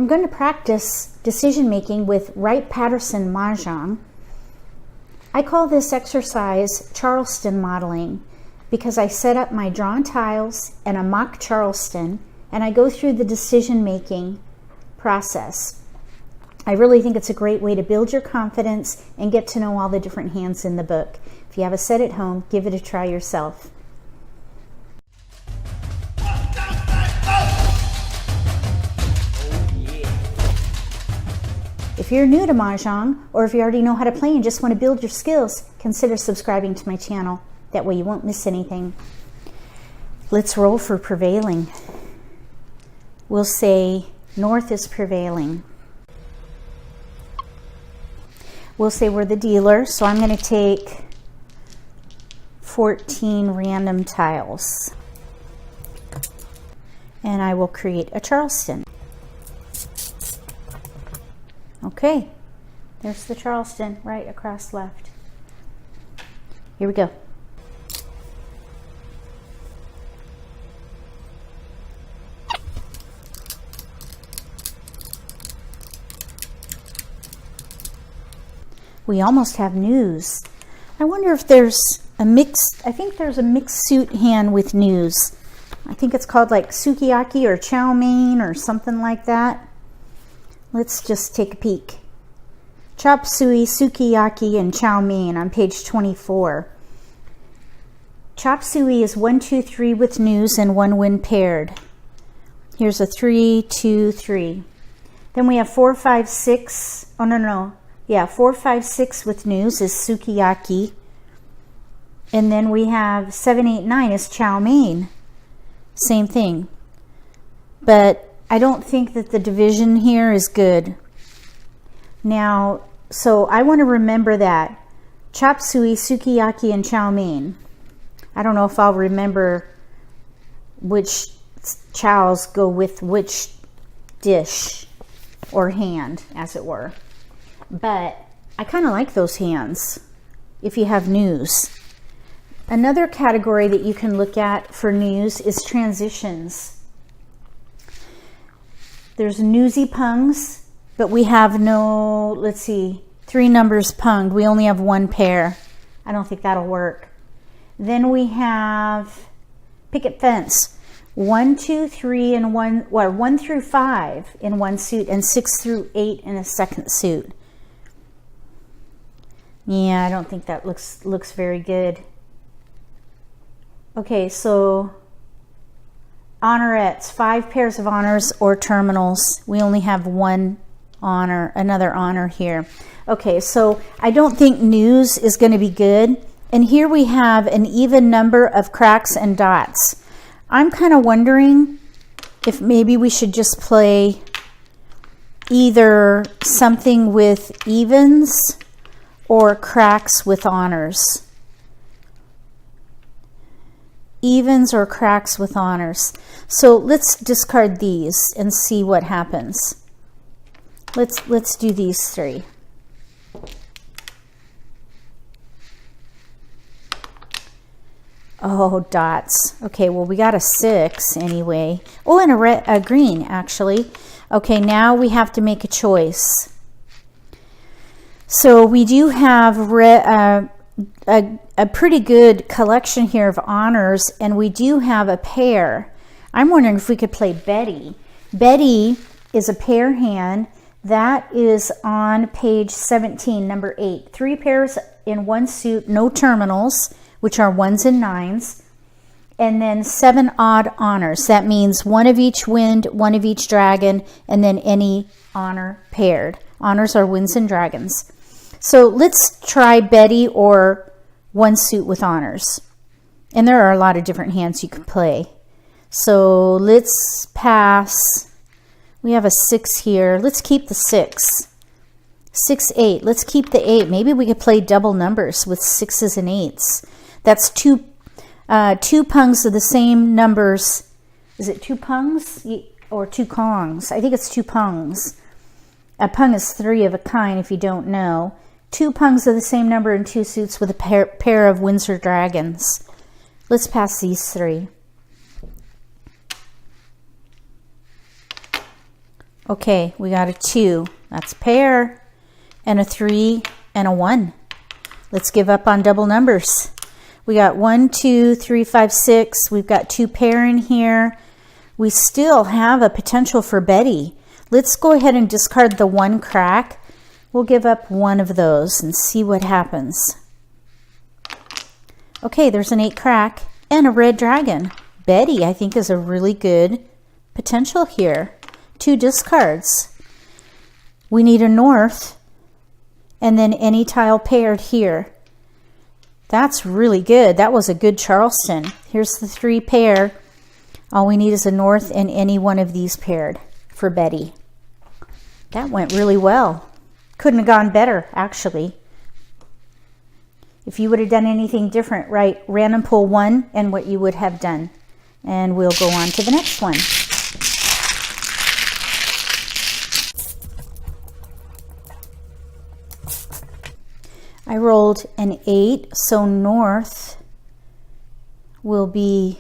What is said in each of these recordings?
I'm going to practice decision making with Wright-Patterson Mah Jongg. I call this exercise Charleston Modeling because I set up my drawn tiles and a mock Charleston, and I go through the decision making process. I really think it's a great way to build your confidence and get to know all the different hands in the book. If you have a set at home, give it a try yourself. If you're new to Mahjong, or if you already know how to play and just want to build your skills, consider subscribing to my channel. That way you won't miss anything. Let's roll for prevailing. We'll say north is prevailing. We'll say we're the dealer, so I'm going to take 14 random tiles. And I will create a Charleston. Okay, there's the Charleston right across left. Here we go. We almost have news. I wonder if there's a mixed, I think there's a mixed suit hand with news. I think it's called like sukiyaki or chow mein or something like that. Let's just take a peek. Chop suey, sukiyaki, and chow mein on page 24. Chop suey is 1, 2, 3 with news and 1 when paired. Here's a 3, 2, 3. Then we have 4, 5, 6. Oh, no. Yeah, 4, 5, 6 with news is sukiyaki. And then we have 7, 8, 9 is chow mein. Same thing. But I don't think that the division here is good. Now, so I want to remember that. Chop suey, sukiyaki, and chow mein. I don't know if I'll remember which chows go with which dish or hand, as it were. But I kind of like those hands if you have news. Another category that you can look at for news is transitions. There's newsy pungs, but we have no, let's see, 3 numbers punged. We only have 1 pair. I don't think that'll work. Then we have picket fence. 1, 2, 3, and 1 through 5 in 1 suit, and 6 through 8 in a second suit. Yeah, I don't think that looks very good. Okay, so honorettes, 5 pairs of honors or terminals. We only have 1 honor, another honor here. Okay, so I don't think news is going to be good. And here we have an even number of cracks and dots. I'm kind of wondering if maybe we should just play either something with evens or cracks with honors. Evens or cracks with honors. So let's discard these and see what happens. Let's do these 3. Oh, dots. Okay, well, we got a 6 anyway. Oh, and a green, actually. Okay, now we have to make a choice. So we do have a pretty good collection here of honors, and we do have a pair. I'm wondering if we could play Betty. Betty is a pair hand. That is on page 17, number 8. 3 pairs in 1 suit, no terminals, which are 1s and 9s. And then 7 odd honors. That means 1 of each wind, 1 of each dragon, and then any honor paired. Honors are winds and dragons. So let's try Betty or 1 suit with honors. And there are a lot of different hands you can play. So let's pass. We have a 6 here. Let's keep the 6. 6, 8. Let's keep the 8. Maybe we could play double numbers with 6s and 8s. That's 2 pungs of the same numbers. Is it 2 pungs or 2 kongs? I think it's 2 pungs. A pung is 3 of a kind if you don't know. 2 pungs of the same number in 2 suits with a pair of Windsor dragons. Let's pass these 3. Okay, we got a 2. That's a pair. And a 3 and a 1. Let's give up on double numbers. We got 1, 2, 3, 5, 6. We've got 2 pair in here. We still have a potential for Betty. Let's go ahead and discard the 1 crack. We'll give up one of those and see what happens. Okay, there's an 8 crack and a red dragon. Betty, I think, is a really good potential here. 2 discards. We need a north and then any tile paired here. That's really good. That was a good Charleston. Here's the 3 pair. All we need is a north and any one of these paired for Betty. That went really well. Couldn't have gone better, actually. If you would have done anything different, right, random pull 1 and what you would have done. And we'll go on to the next one. I rolled an 8, so north will be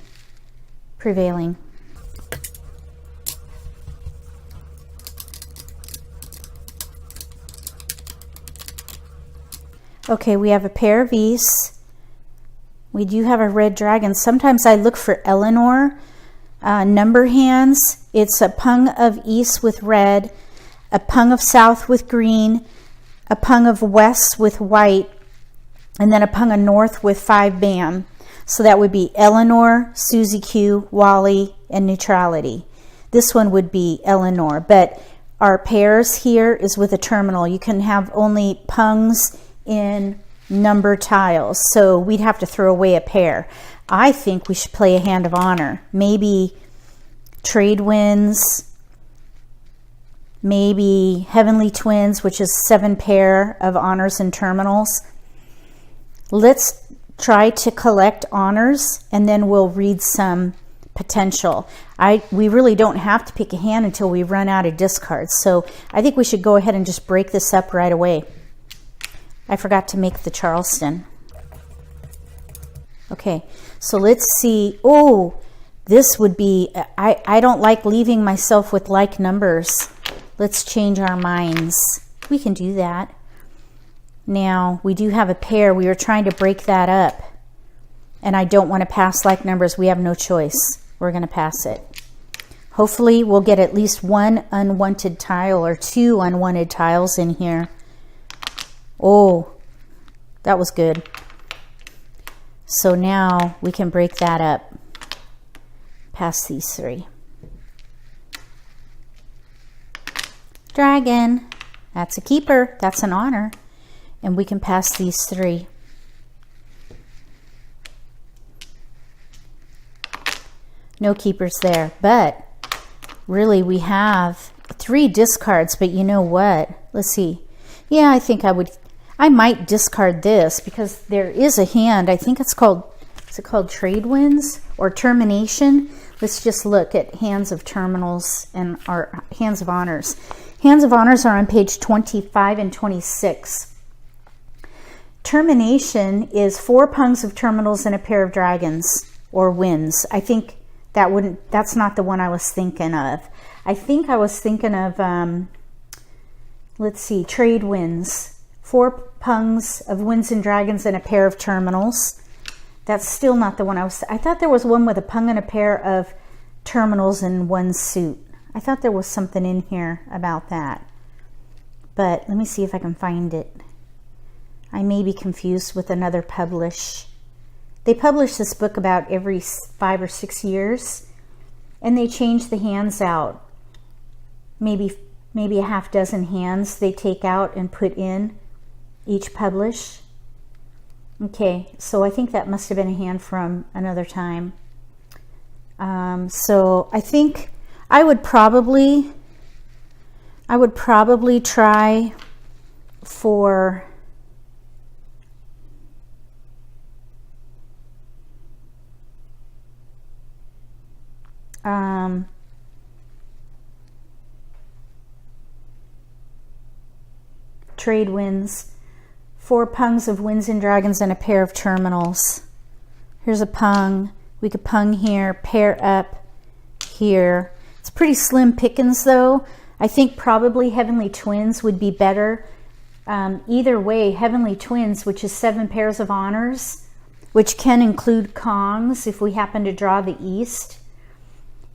prevailing. Okay, we have a pair of East. We do have a red dragon. Sometimes I look for Eleanor number hands. It's a pung of East with red, a pung of South with green, a pung of West with white, and then a pung of North with 5 bam. So that would be Eleanor, Susie Q, Wally, and neutrality. This one would be Eleanor, but our pairs here is with a terminal. You can have only pungs in number tiles, so we'd have to throw away a pair. I think we should play a hand of honor. Maybe trade winds, maybe heavenly twins, which is 7 pair of honors and terminals. Let's try to collect honors and then we'll read some potential. We really don't have to pick a hand until we run out of discards, so I think we should go ahead and just break this up right away. I forgot to make the Charleston. Okay, so let's see. Oh, this would be, I don't like leaving myself with like numbers. Let's change our minds. We can do that. Now, we do have a pair. We were trying to break that up. And I don't want to pass like numbers. We have no choice. We're going to pass it. Hopefully, we'll get at least 1 unwanted tile or 2 unwanted tiles in here. Oh, that was good. So now we can break that up. Pass these 3. Dragon. That's a keeper. That's an honor. And we can pass these 3. No keepers there. But really we have 3 discards. But you know what? Let's see. Yeah, I might discard this because there is a hand. I think it's called, is it called trade winds or termination? Let's just look at hands of terminals and our hands of honors. Hands of honors are on page 25 and 26. Termination is 4 pungs of terminals and a pair of dragons or winds. I think that's not the one I was thinking of. I think I was thinking of, let's see, trade winds. 4 pungs of winds and dragons and a pair of terminals. That's still not the one I thought there was one with a pung and a pair of terminals and 1 suit. I thought there was something in here about that. But let me see if I can find it. I may be confused with another publish. They publish this book about every 5 or 6 years, and they change the hands out. Maybe a half dozen hands they take out and put in each publish. Okay, so I think that must have been a hand from another time. So I think I would probably try for trade winds, 4 pungs of winds and dragons and a pair of terminals. Here's a pung. We could pung here, pair up here. It's pretty slim pickings though. I think probably Heavenly Twins would be better. Either way, Heavenly Twins, which is 7 pairs of honors, which can include Kongs if we happen to draw the East.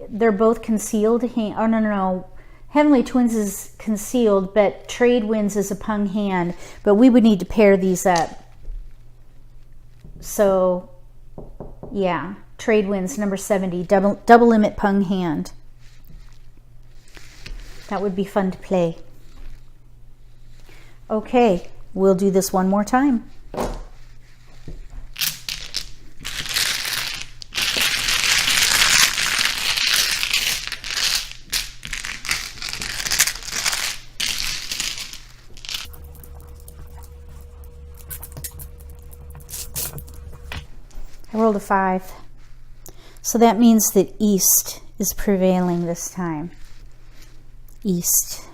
They're both concealed. Oh, no. Heavenly Twins is concealed, but Trade Winds is a Pung hand. But we would need to pair these up. So, yeah, Trade Winds, number 70, double limit Pung hand. That would be fun to play. Okay, we'll do this one more time. I rolled a 5. So that means that East is prevailing this time. East.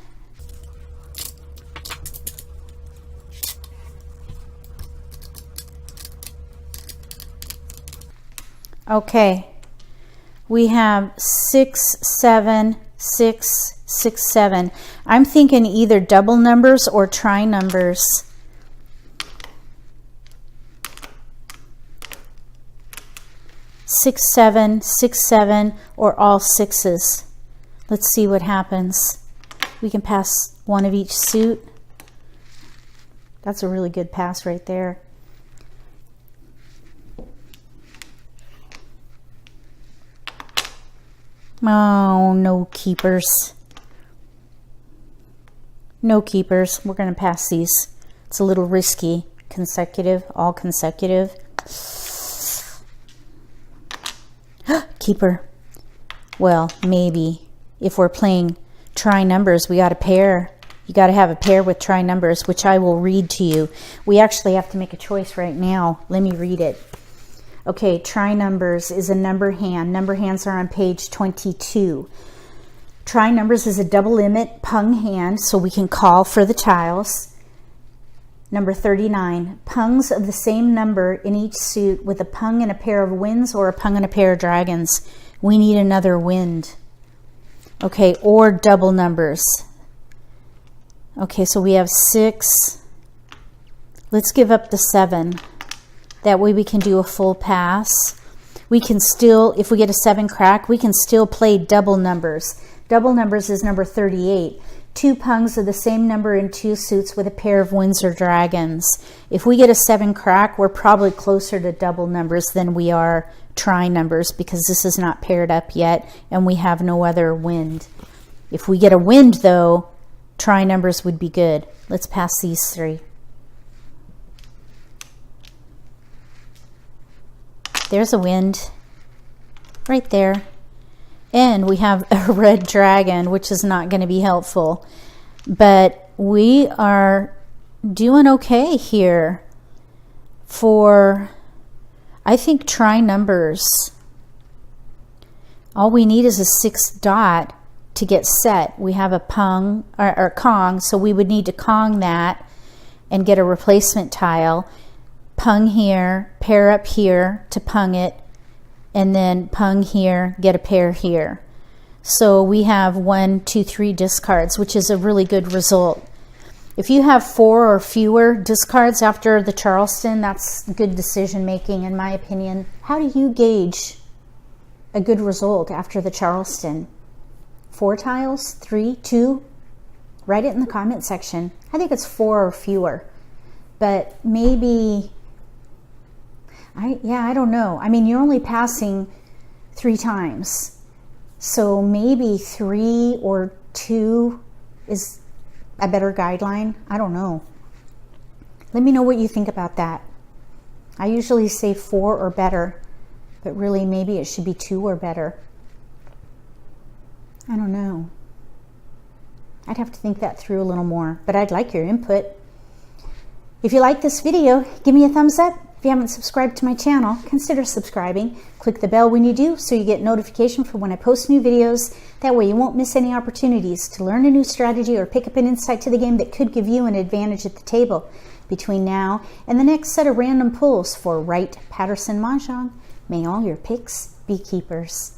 Okay, we have 6, 7, 6, 6, 7. I'm thinking either double numbers or tri numbers. Six, 7, 6, 7, or all sixes. Let's see what happens. We can pass one of each suit. That's a really good pass right there. Oh, no keepers. No keepers. We're going to pass these. It's a little risky. Consecutive, all consecutive. Keeper. Well, maybe. If we're playing tri numbers, we got a pair. You got to have a pair with tri numbers, which I will read to you. We actually have to make a choice right now. Let me read it. Okay, tri numbers is a number hand. Number hands are on page 22. Tri numbers is a double limit Pung hand, so we can call for the tiles. Number 39, Pungs of the same number in each suit with a Pung and a pair of winds or a Pung and a pair of dragons. We need another wind. Okay, or double numbers. Okay, so we have 6. Let's give up the 7. That way we can do a full pass. We can still, if we get a 7 crack, we can still play double numbers. Double numbers is number 38. 2 pungs of the same number in 2 suits with a pair of winds or dragons. If we get a 7 crack, we're probably closer to double numbers than we are tri numbers because this is not paired up yet and we have no other wind. If we get a wind though, tri numbers would be good. Let's pass these 3. There's a wind right there. And we have a red dragon, which is not going to be helpful. But we are doing okay here for, I think, tri numbers. All we need is a 6 dot to get set. We have a Pung or Kong, so we would need to Kong that and get a replacement tile. Pung here, pair up here to Pung it, and then Pung here, get a pair here. So we have 1, 2, 3 discards, which is a really good result. If you have 4 or fewer discards after the Charleston, that's good decision making in my opinion. How do you gauge a good result after the Charleston? 4 tiles, 3, 2? Write it in the comment section. I think it's 4 or fewer, but maybe, I don't know. I mean, you're only passing 3 times. So maybe 3 or 2 is a better guideline. I don't know. Let me know what you think about that. I usually say 4 or better, but really maybe it should be 2 or better. I don't know. I'd have to think that through a little more, but I'd like your input. If you like this video, give me a thumbs up. If you haven't subscribed to my channel, consider subscribing. Click the bell when you do so you get notification for when I post new videos. That way you won't miss any opportunities to learn a new strategy or pick up an insight to the game that could give you an advantage at the table. Between now and the next set of random pulls for Wright-Patterson Mah Jongg, may all your picks be keepers.